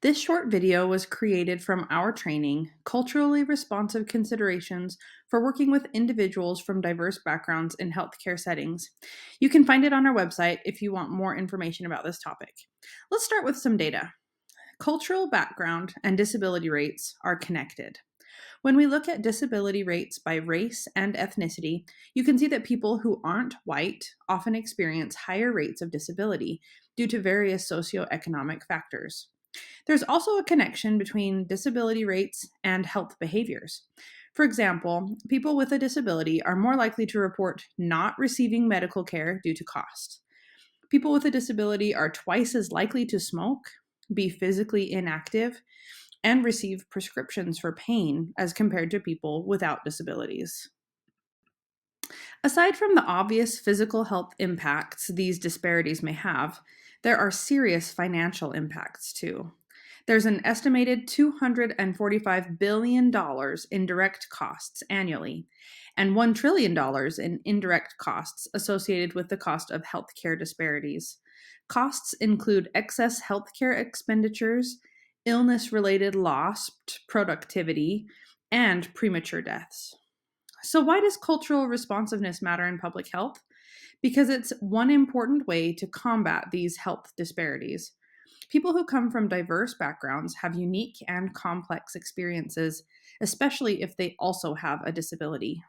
This short video was created from our training, Culturally Responsive Considerations for Working with Individuals from Diverse Backgrounds in Healthcare Settings. You can find it on our website if you want more information about this topic. Let's start with some data. Cultural background and disability rates are connected. When we look at disability rates by race and ethnicity, you can see that people who aren't white often experience higher rates of disability due to various socioeconomic factors. There's also a connection between disability rates and health behaviors. For example, people with a disability are more likely to report not receiving medical care due to cost. People with a disability are twice as likely to smoke, be physically inactive, and receive prescriptions for pain as compared to people without disabilities. Aside from the obvious physical health impacts these disparities may have, there are serious financial impacts too. There's an estimated $245 billion in direct costs annually, and $1 trillion in indirect costs associated with the cost of healthcare disparities. Costs include excess healthcare expenditures, illness related lost productivity, and premature deaths. So, why does cultural responsiveness matter in public health? Because it's one important way to combat these health disparities. People who come from diverse backgrounds have unique and complex experiences, especially if they also have a disability.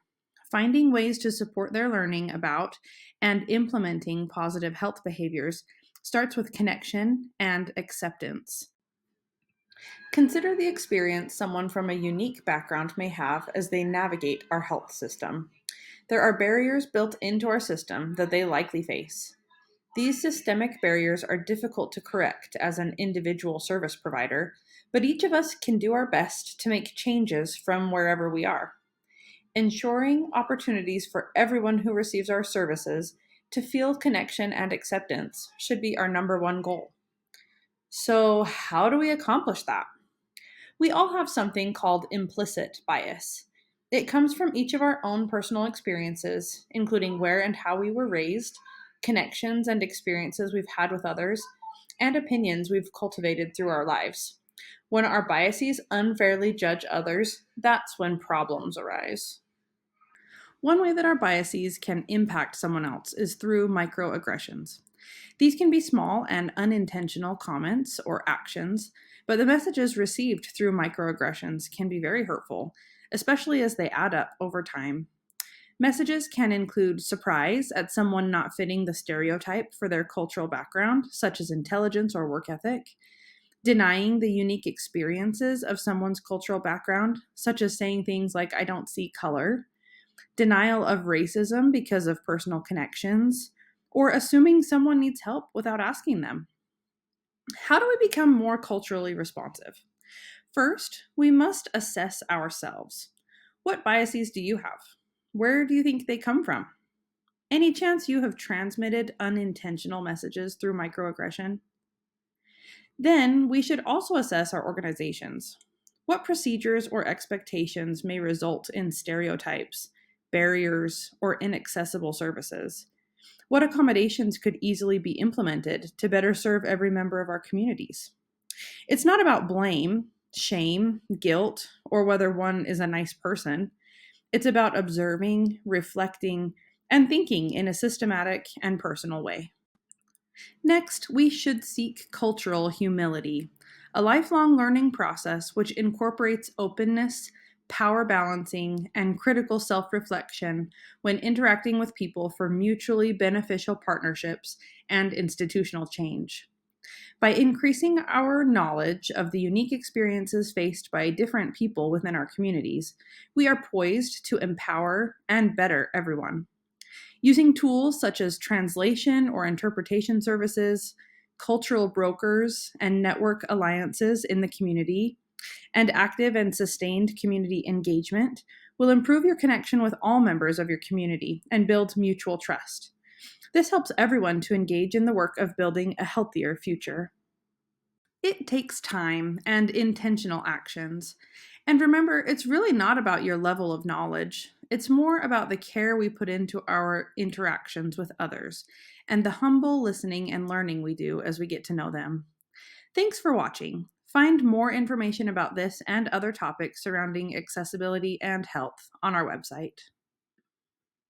Finding ways to support their learning about and implementing positive health behaviors starts with connection and acceptance. Consider the experience someone from a unique background may have as they navigate our health system. There are barriers built into our system that they likely face. These systemic barriers are difficult to correct as an individual service provider, but each of us can do our best to make changes from wherever we are. Ensuring opportunities for everyone who receives our services to feel connection and acceptance should be our number one goal. So, how do we accomplish that? We all have something called implicit bias. It comes from each of our own personal experiences, including where and how we were raised, connections and experiences we've had with others, and opinions we've cultivated through our lives. When our biases unfairly judge others, that's when problems arise. One way that our biases can impact someone else is through microaggressions. These can be small and unintentional comments or actions, but the messages received through microaggressions can be very hurtful, especially as they add up over time. Messages can include surprise at someone not fitting the stereotype for their cultural background, such as intelligence or work ethic, denying the unique experiences of someone's cultural background, such as saying things like, I don't see color, denial of racism because of personal connections, or assuming someone needs help without asking them. How do we become more culturally responsive? First, we must assess ourselves. What biases do you have? Where do you think they come from? Any chance you have transmitted unintentional messages through microaggression? Then we should also assess our organizations. What procedures or expectations may result in stereotypes, barriers, or inaccessible services? What accommodations could easily be implemented to better serve every member of our communities? It's not about blame, shame, guilt, or whether one is a nice person. It's about observing, reflecting, and thinking in a systematic and personal way. Next, we should seek cultural humility, a lifelong learning process which incorporates openness, power balancing, and critical self reflection when interacting with people for mutually beneficial partnerships and institutional change. By increasing our knowledge of the unique experiences faced by different people within our communities, we are poised to empower and better everyone. Using tools such as translation or interpretation services, cultural brokers, and network alliances in the community, and active and sustained community engagement will improve your connection with all members of your community and build mutual trust. This helps everyone to engage in the work of building a healthier future. It takes time and intentional actions. And remember, it's really not about your level of knowledge. It's more about the care we put into our interactions with others and the humble listening and learning we do as we get to know them. Thanks for watching. Find more information about this and other topics surrounding accessibility and health on our website.